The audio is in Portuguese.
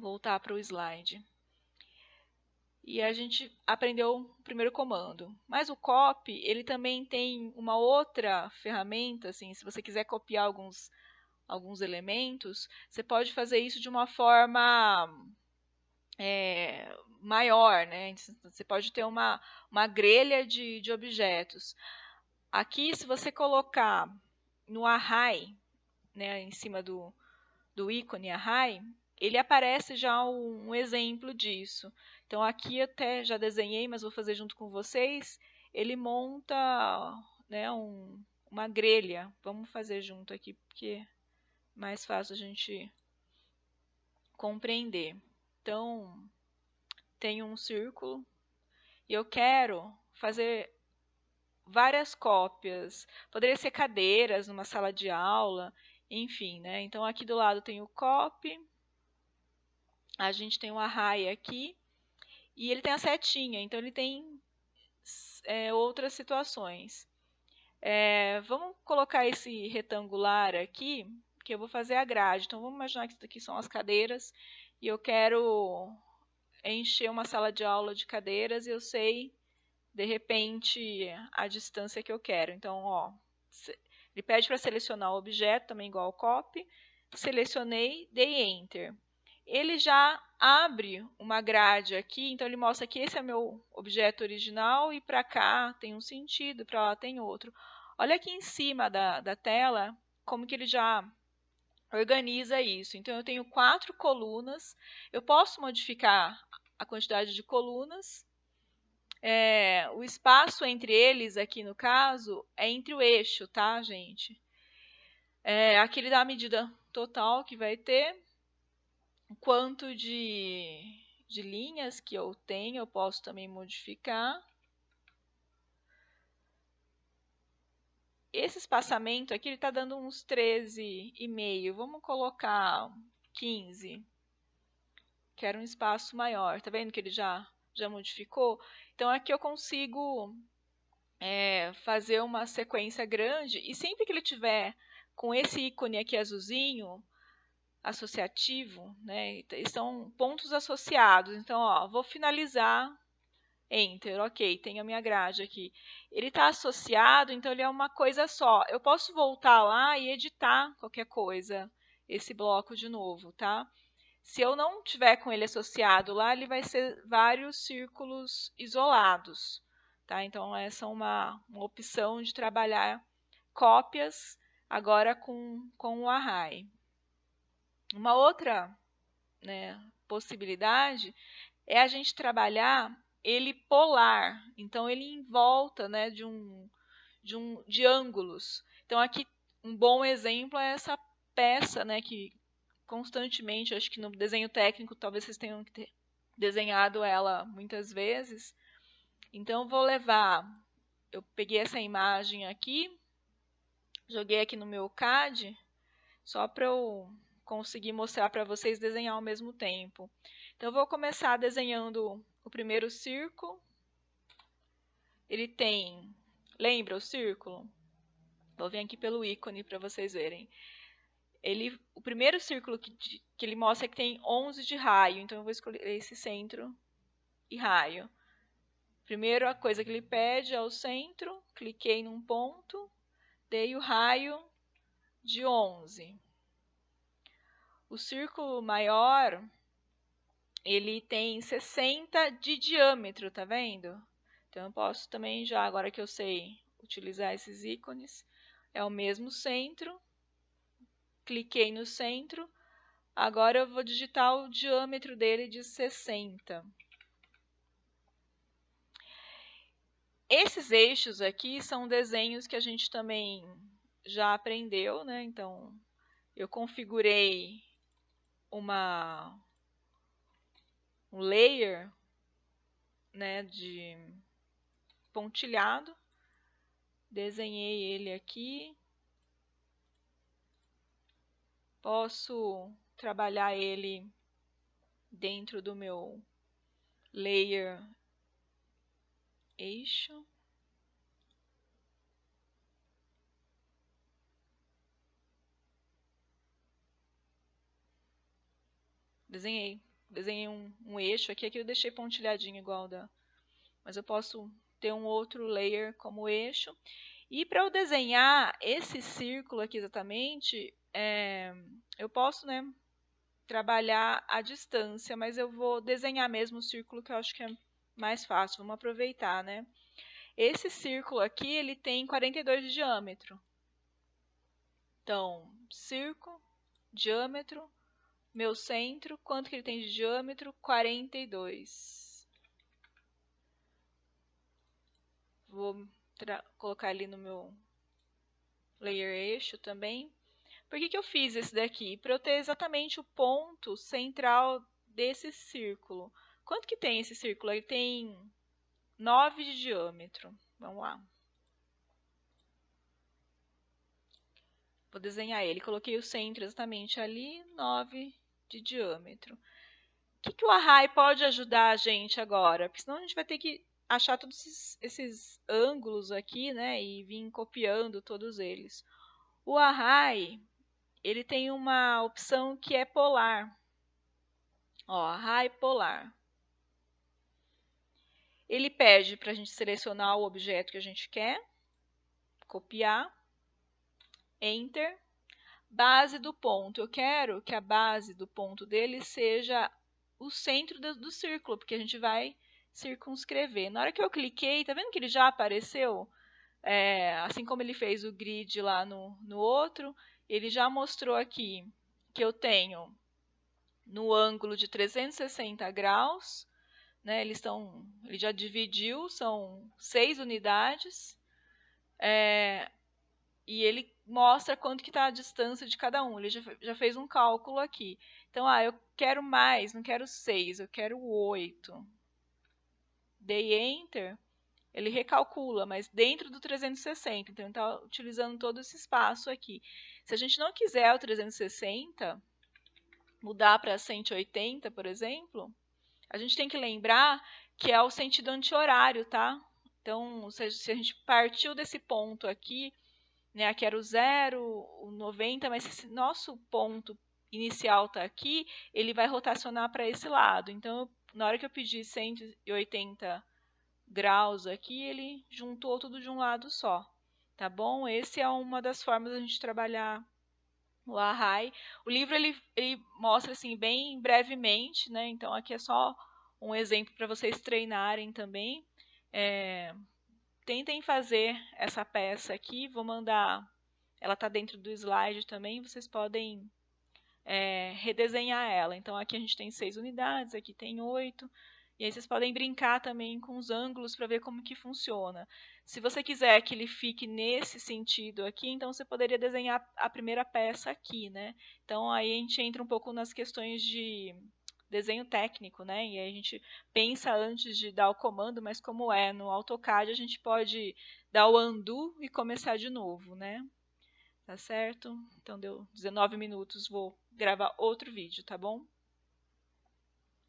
Voltar para o slide. E a gente aprendeu o primeiro comando. Mas o copy, ele também tem uma outra ferramenta, assim, se você quiser copiar alguns elementos, você pode fazer isso de uma forma maior, né? Você pode ter uma grelha de objetos. Aqui, se você colocar no array, né, em cima do ícone array, ele aparece já um exemplo disso. Então aqui até já desenhei, mas vou fazer junto com vocês. Ele monta, né, uma grelha. Vamos fazer junto aqui, porque é mais fácil a gente compreender. Então, tem um círculo e eu quero fazer várias cópias. Poderia ser cadeiras numa sala de aula, enfim, né? Então aqui do lado tem o copy, a gente tem um array aqui e ele tem a setinha, então ele tem outras situações. Vamos colocar esse retangular aqui, que eu vou fazer a grade. Então vamos imaginar que isso aqui são as cadeiras e eu quero encher uma sala de aula de cadeiras e eu sei, de repente, a distância que eu quero. Então, ó, ele pede para selecionar o objeto, também igual ao copy. Selecionei, dei Enter. Ele já abre uma grade aqui, então ele mostra que esse é meu objeto original e para cá tem um sentido, para lá tem outro. Olha aqui em cima da tela como que ele já organiza isso. Então, eu tenho 4 colunas. Eu posso modificar a quantidade de colunas. O espaço entre eles, aqui no caso, é entre o eixo, tá, gente? Aqui ele dá a medida total que vai ter, quanto de linhas que eu tenho, eu posso também modificar. Esse espaçamento aqui está dando uns 13,5. Vamos colocar 15. Quero um espaço maior. Tá vendo que ele já modificou? Então, aqui eu consigo fazer uma sequência grande. E sempre que ele tiver com esse ícone aqui azulzinho, associativo, né, são pontos associados. Então, ó, vou finalizar, Enter, ok, tenho a minha grade aqui. Ele está associado, então ele é uma coisa só. Eu posso voltar lá e editar qualquer coisa, esse bloco de novo, tá? Se eu não tiver com ele associado lá, ele vai ser vários círculos isolados, tá? Então, essa é uma opção de trabalhar cópias agora com o array. Uma outra, né, possibilidade é a gente trabalhar ele polar, então ele em volta, né, de ângulos. Então aqui um bom exemplo é essa peça, né, que constantemente, acho que no desenho técnico talvez vocês tenham que ter desenhado ela muitas vezes. Então eu peguei essa imagem aqui, joguei aqui no meu CAD, só para eu conseguir mostrar para vocês desenhar ao mesmo tempo. Então, eu vou começar desenhando o primeiro círculo. Ele tem, lembra o círculo? Vou vir aqui pelo ícone para vocês verem. O primeiro círculo que ele mostra é que tem 11 de raio, então eu vou escolher esse centro e raio. Primeiro, a coisa que ele pede é o centro, cliquei num ponto, dei o raio de 11. O círculo maior, ele tem 60 de diâmetro, tá vendo? Então, eu posso também já, agora que eu sei utilizar esses ícones, é o mesmo centro, cliquei no centro, agora eu vou digitar o diâmetro dele de 60. Esses eixos aqui são desenhos que a gente também já aprendeu, né? Então, eu configurei um layer, né, de pontilhado, desenhei ele aqui, posso trabalhar ele dentro do meu layer eixo. Desenhei. desenhei um eixo aqui eu deixei pontilhadinho igual da... Mas eu posso ter um outro layer como eixo. E para eu desenhar esse círculo aqui exatamente, eu posso, né, trabalhar à distância, mas eu vou desenhar mesmo o círculo que eu acho que é mais fácil. Vamos aproveitar, né? Esse círculo aqui, ele tem 42 de diâmetro. Então, círculo, diâmetro, meu centro, quanto que ele tem de diâmetro? 42. Vou colocar ali no meu layer eixo também. Por que eu fiz esse daqui? Para eu ter exatamente o ponto central desse círculo. Quanto que tem esse círculo? Ele tem 9 de diâmetro. Vamos lá. Vou desenhar ele. Coloquei o centro exatamente ali, 9 de diâmetro. O que o Array pode ajudar a gente agora? Porque senão a gente vai ter que achar todos esses ângulos aqui, né? E vir copiando todos eles. O Array, ele tem uma opção que é polar. Ó, Array polar. Ele pede para a gente selecionar o objeto que a gente quer, copiar, Enter, base do ponto. Eu quero que a base do ponto dele seja o centro do círculo, porque a gente vai circunscrever. Na hora que eu cliquei, tá vendo que ele já apareceu? Assim como ele fez o grid lá no outro, ele já mostrou aqui que eu tenho no ângulo de 360 graus, né, ele já dividiu, são 6 unidades, e ele mostra quanto que está a distância de cada um. Ele já fez um cálculo aqui. Então, eu quero mais, não quero 6, eu quero 8. Dei Enter, ele recalcula, mas dentro do 360. Então, ele está utilizando todo esse espaço aqui. Se a gente não quiser o 360, mudar para 180, por exemplo, a gente tem que lembrar que é o sentido anti-horário, tá? Então, se a gente partiu desse ponto aqui, né, aqui era o 0, o 90, mas se esse nosso ponto inicial está aqui, ele vai rotacionar para esse lado. Então, na hora que eu pedi 180 graus aqui, ele juntou tudo de um lado só, tá bom? Essa é uma das formas da gente trabalhar o Array. O livro ele mostra assim bem brevemente, né? Então aqui é só um exemplo para vocês treinarem também. Tentem fazer essa peça aqui. Vou mandar, ela está dentro do slide também. Vocês podem redesenhar ela. Então aqui a gente tem 6 unidades, aqui tem 8. E aí vocês podem brincar também com os ângulos para ver como que funciona. Se você quiser que ele fique nesse sentido aqui, então você poderia desenhar a primeira peça aqui, né? Então aí a gente entra um pouco nas questões de desenho técnico, né? E aí a gente pensa antes de dar o comando, mas como é no AutoCAD, a gente pode dar o undo e começar de novo, né? Tá certo? Então deu 19 minutos, vou gravar outro vídeo, tá bom?